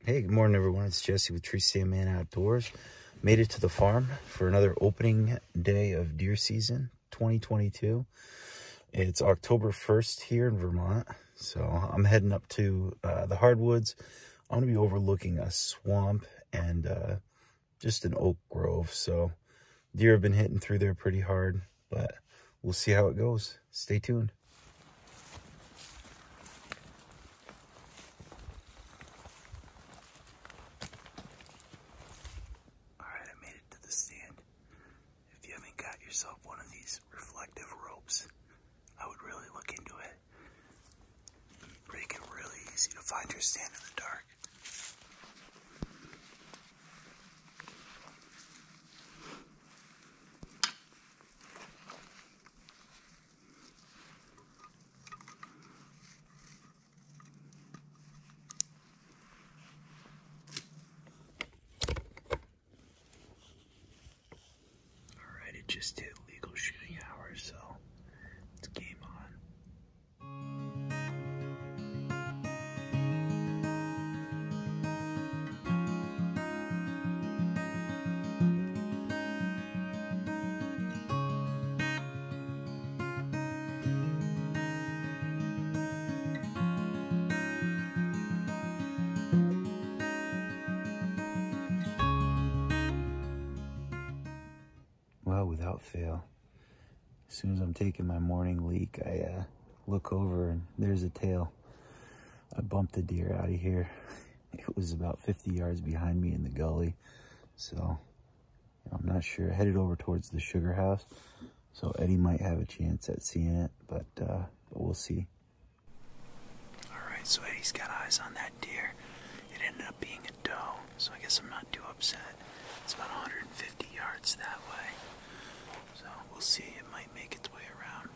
Hey, good morning, everyone. It's Jesse with Tree Stand Man Outdoors. Made it to the farm for another opening day of deer season 2022. It's October 1st here in Vermont, so I'm heading up to the hardwoods. I'm going to be overlooking a swamp and just an oak grove, so deer have been hitting through there pretty hard, but we'll see how it goes. Stay tuned. Yourself one of these reflective ropes, I would really look into it. Make it really easy to find your stand in the dark. Alright, it just hit legal shooting hour, so it's game on. Well, without fail, as soon as I'm taking my morning leak, I look over and there's a tail. I bumped the deer out of here. It was about 50 yards behind me in the gully. So I'm not sure. I headed over towards the sugar house. So Eddie might have a chance at seeing it, but we'll see. All right, so Eddie's got eyes on that deer. It ended up being a doe, so I guess I'm not too upset. It's about 150 yards that way. So we'll see, it might make its way around.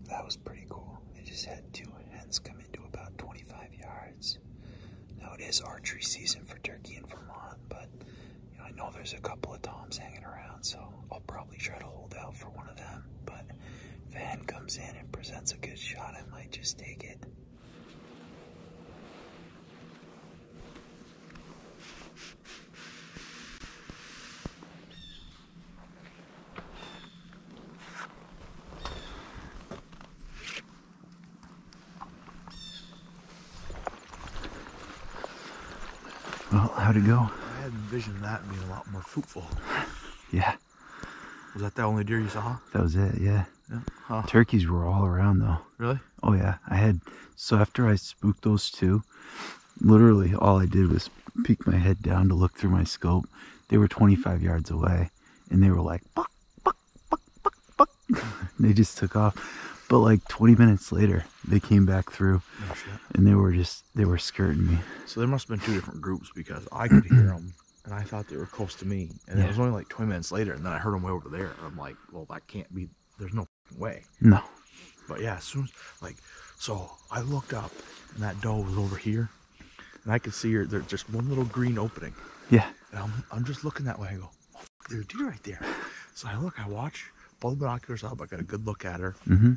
That was pretty cool. I just had two hens come into about 25 yards. Now it is archery season for turkey in Vermont, but I know there's a couple of toms hanging around, so I'll probably try to hold out for one of them. But if a hen comes in and presents a good shot, I might just take it. Well, how'd it go? I had envisioned that being a lot more fruitful. Yeah. Was that the only deer you saw? That was it, yeah. Yeah. Huh. Turkeys were all around though. Really? Oh yeah. So after I spooked those two, literally all I did was peek my head down to look through my scope. They were 25 yards away and they were like, buck, buck, buck, buck, buck. They just took off. But like 20 minutes later, they came back through. Oh, shit. And they were skirting me. So there must have been two different groups because I could hear them and I thought they were close to me. And it was only like 20 minutes later and then I heard them way over there. And I'm like, well, that can't be, there's no way. No. But yeah, as soon as, so I looked up and that doe was over here and I could see her, there's just one little green opening. Yeah. And I'm just looking that way. I go, oh, there's a deer right there. So I look, I watch, pull the binoculars up. I got a good look at her. Mm-hmm.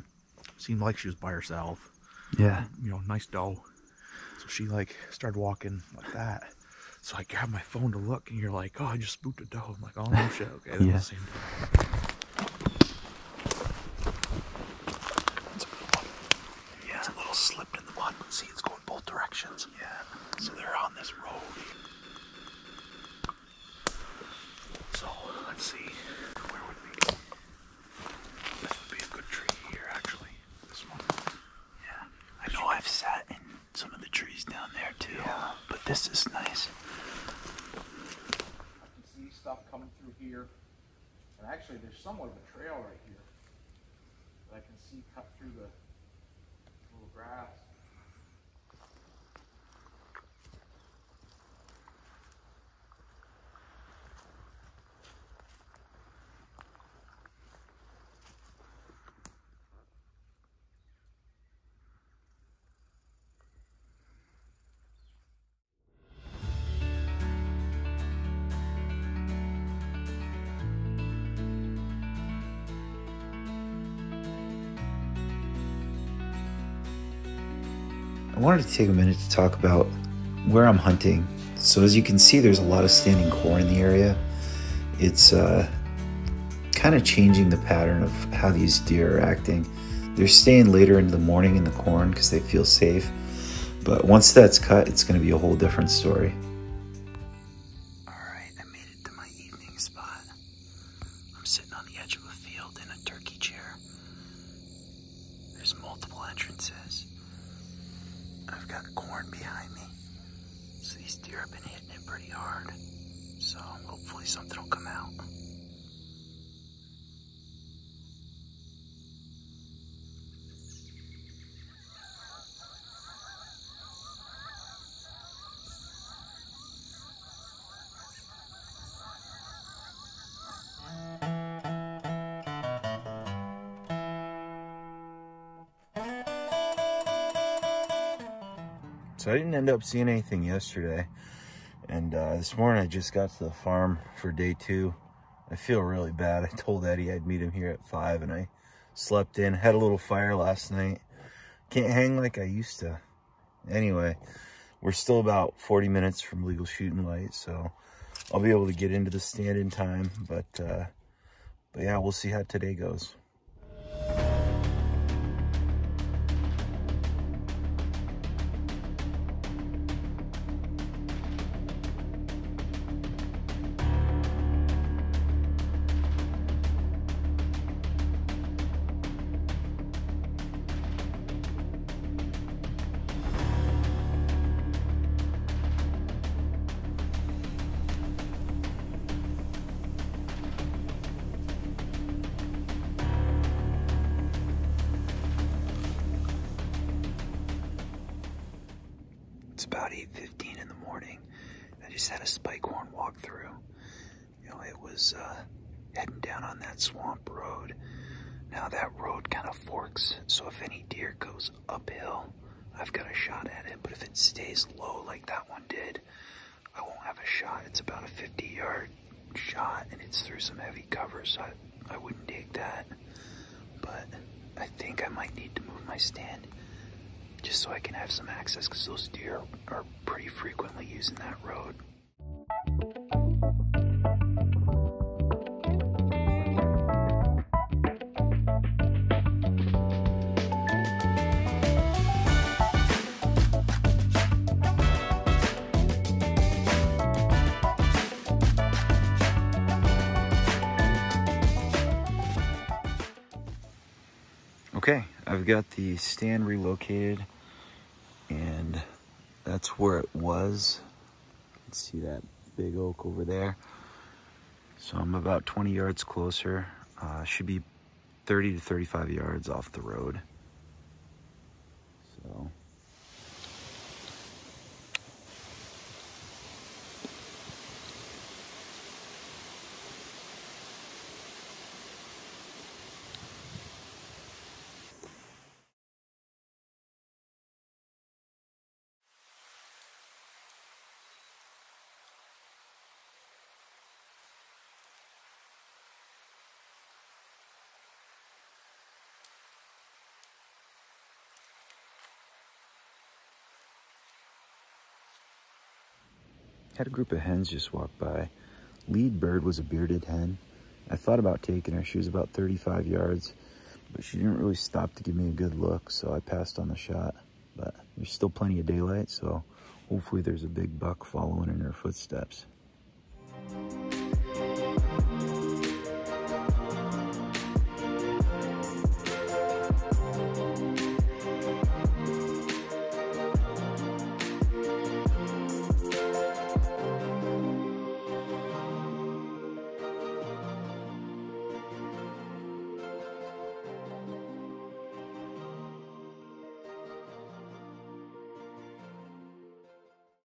seemed like she was by herself. Yeah. You know, nice doe. So she like started walking like that. So I grabbed my phone to look, and you're like, "Oh, I just spooked a doe." I'm like, "Oh no shit, okay, that Yeah. was the same doe." That's a good one. Yeah, it's a little slipped in the mud, but see, it's going both directions. Yeah. So they're on this road. So let's see, where would we go? This would be a good tree here, actually. This one. Yeah. I know I've sat in some of the trees down there too. Yeah. But this is nice. I can see stuff coming through here. And actually, there's somewhat of a trail right here that I can see cut through the little grass. I wanted to take a minute to talk about where I'm hunting. So as you can see, there's a lot of standing corn in the area. It's kind of changing the pattern of how these deer are acting. They're staying later into the morning in the corn because they feel safe. But once that's cut, it's going to be a whole different story. All right, I made it to my evening spot. I'm sitting on the edge of a field in a turkey chair. There's multiple entrances. I've got corn behind me. So these deer have been hitting it pretty hard. So hopefully something will come out. So I didn't end up seeing anything yesterday. And this morning I just got to the farm for day 2. I feel really bad. I told Eddie I'd meet him here at 5 and I slept in. Had a little fire last night. Can't hang like I used to. Anyway, we're still about 40 minutes from legal shooting light, so I'll be able to get into the stand in time. But yeah, we'll see how today goes. It's about 8:15 in the morning. I just had a spike horn walk through. You know, it was heading down on that swamp road. Now that road kind of forks, so if any deer goes uphill, I've got a shot at it. But if it stays low like that one did, I won't have a shot. It's about a 50-yard shot, and it's through some heavy cover, so I wouldn't take that. But I think I might need to move my stand just so I can have some access, because those deer are pretty frequently using that road. Okay, I've got the stand relocated, and that's where it was. You can see that big oak over there. So I'm about 20 yards closer. Should be 30 to 35 yards off the road. So Had a group of hens just walk by. Lead bird was a bearded hen. I thought about taking her. She was about 35 yards, but she didn't really stop to give me a good look, so I passed on the shot. But there's still plenty of daylight, so hopefully there's a big buck following in her footsteps.